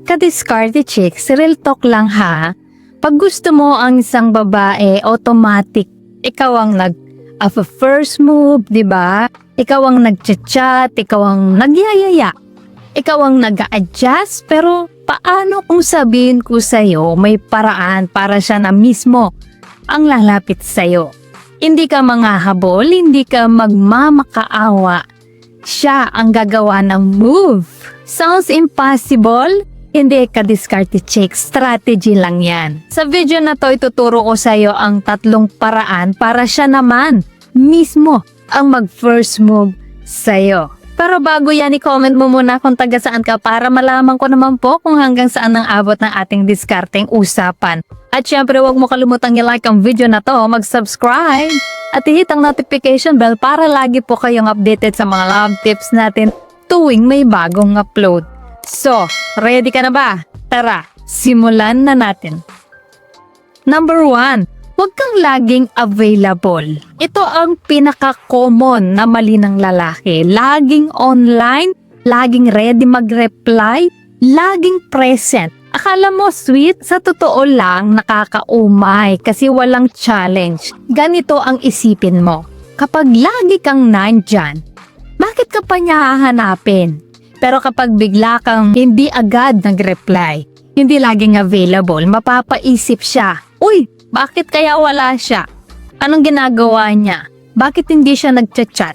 Ka-discarte chicks, real talk lang ha. Pag gusto mo ang isang babae, automatic, ikaw ang first move, di ba? Ikaw ang nag-chat, ikaw ang nagyayaya. Ikaw ang nag-a-adjust, pero paano kung sabihin ko sa'yo may paraan para siya na mismo ang lalapit sa'yo? Hindi ka manghahabol, hindi ka magmamakaawa. Siya ang gagawa ng move. Sounds impossible? Hindi ka-discarte chick, strategy lang yan. Sa video na to, ituturo ko sa iyo ang 3 paraan para siya naman mismo ang mag-first move sa iyo. Pero bago yan, i-comment mo muna kung taga saan ka para malaman ko naman po kung hanggang saan ang abot ng ating discarding usapan. At syempre, huwag mo kalimutang i-like ang video na to, mag-subscribe at i-hit ang notification bell para lagi po kayong updated sa mga love tips natin tuwing may bagong upload. So, ready ka na ba? Tara, simulan na natin. Number 1, huwag kang laging available. Ito ang pinaka-common na mali ng lalaki. Laging online, laging ready mag-reply, laging present. Akala mo sweet? Sa totoo lang, nakakaumay kasi walang challenge. Ganito ang isipin mo. Kapag lagi kang nandyan, bakit ka pa niya hahanapin? Pero kapag bigla kang hindi agad nag-reply, hindi laging available, mapapaisip siya, uy, bakit kaya wala siya? Anong ginagawa niya? Bakit hindi siya nag-chat?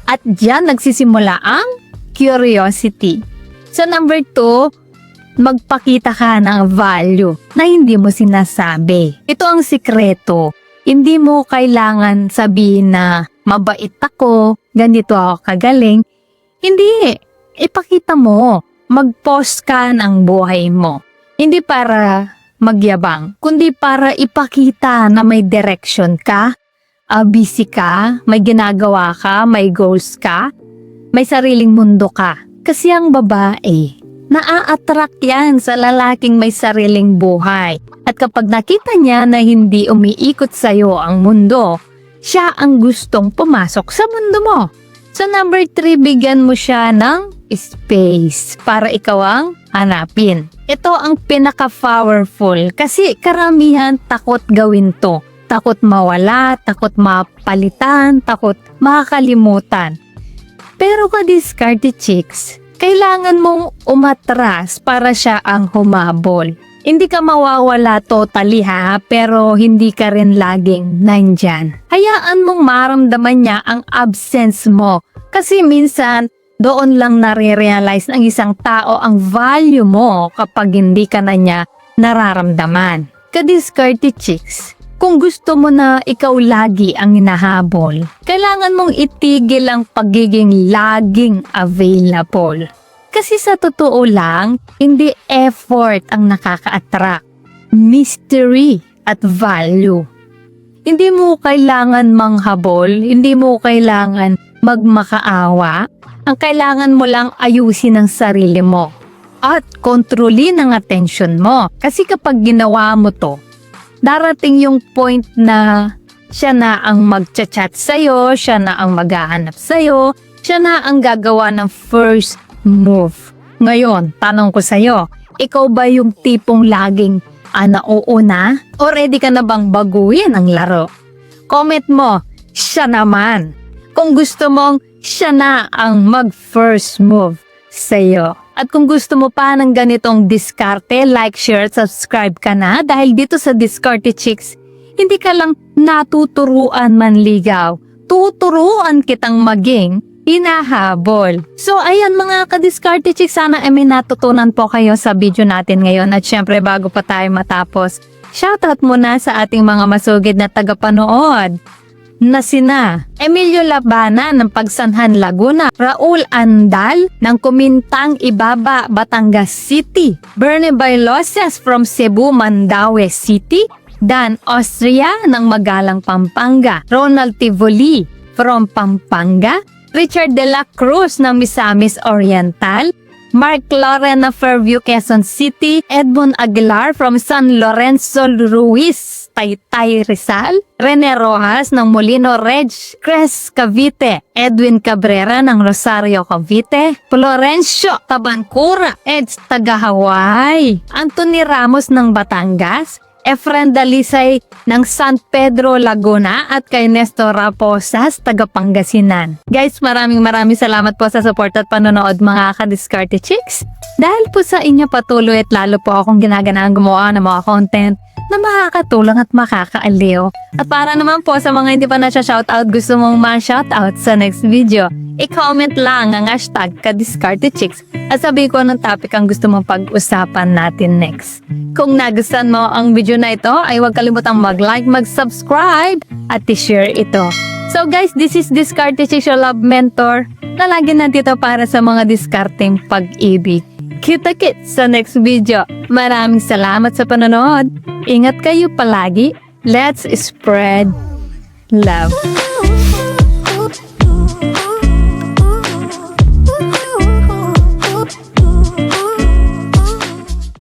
At diyan nagsisimula ang curiosity. So number 2, magpakita ka ng value na hindi mo sinasabi. Ito ang sikreto. Hindi mo kailangan sabihin na mabait ako, ganito ako kagaling. Hindi. Ipakita mo, mag-post ka ng buhay mo. Hindi para magyabang, kundi para ipakita na may direction ka, busy ka, may ginagawa ka, may goals ka, may sariling mundo ka. Kasi ang babae, naa-attract yan sa lalaking may sariling buhay. At kapag nakita niya na hindi umiikot sa'yo ang mundo, siya ang gustong pumasok sa mundo mo. So number 3, bigyan mo siya ng space para ikaw ang hanapin. Ito ang pinaka-powerful kasi karamihan takot gawin to. Takot mawala, takot mapalitan, takot makakalimutan. Pero ka-discarte chicks, kailangan mong umatras para siya ang humabol. Hindi ka mawawala totally ha, pero hindi ka rin laging nandyan. Hayaan mong maramdaman niya ang absence mo. Kasi minsan, doon lang nare-realize ng isang tao ang value mo kapag hindi ka na niya nararamdaman. Ka-discarte chicks, kung gusto mo na ikaw lagi ang hinahabol, kailangan mong itigil ang pagiging laging available. Kasi sa totoo lang, hindi effort ang nakaka-attract. Mystery at value. Hindi mo kailangan manghabol, hindi mo kailangan magmakaawa. Ang kailangan mo lang ayusin ang sarili mo. At kontrolin ang atensyon mo. Kasi kapag ginawa mo to, darating yung point na siya na ang mag-chat sa'yo, siya na ang maghahanap sa'yo, siya na ang gagawa ng first move. Ngayon, tanong ko sa'yo, ikaw ba yung tipong laging nauuna? O ready ka na bang baguhin ang laro? Comment mo, siya naman. Kung gusto mong siya na ang mag-first move sa'yo. At kung gusto mo pa ng ganitong diskarte, like, share, subscribe ka na dahil dito sa Discarte Chicks, hindi ka lang natuturuan manligaw. Tuturuan kitang maging hinahabol. So ayan mga ka-Discarte Chicks, sana may natutunan po kayo sa video natin ngayon. At syempre bago pa tayo matapos, shoutout muna sa ating mga masugid na tagapanood na sina Emilio Labana ng Pagsanhan, Laguna, Raul Andal ng Kumintang, Ibaba, Batangas City, Bernie Bailosias from Cebu, Mandaue City, Dan Austria ng Magalang, Pampanga, Ronald Tivoli from Pampanga, Richard De La Cruz ng Misamis Oriental, Mark Loren ng Fairview, Quezon City, Edmond Aguilar from San Lorenzo Ruiz, Taytay Rizal, Rene Rojas ng Molino Reg, Cres Cavite, Edwin Cabrera ng Rosario Cavite, Florencio Tabancura, Eds taga Hawaii, Anthony Ramos ng Batangas, Efren Dalisay ng San Pedro, Laguna at kay Nestor Raposas, taga Pangasinan. Guys, maraming salamat po sa support at panonood mga ka-Diskarte Chicks. Dahil po sa inyo patuloy at lalo po akong ginaganaan gumawa ng mga content na makakatulong at makakaaliw. At para naman po sa mga hindi pa na-shoutout, gusto mong ma-shoutout sa next video, i-comment lang ang hashtag ka-Diskarte Chicks at sabihin ko anong topic ang gusto mong pag-usapan natin next. Kung nagustuhan mo ang video na ito, ay huwag kalimutang mag-like, mag-subscribe at i-share ito. So guys, this is Diskarte Chicks, your love mentor, na lagi nandito para sa mga diskarteng pag-ibig. Kita-kits sa next video. Maraming salamat sa panonood. Ingat kayo palagi. Let's spread love.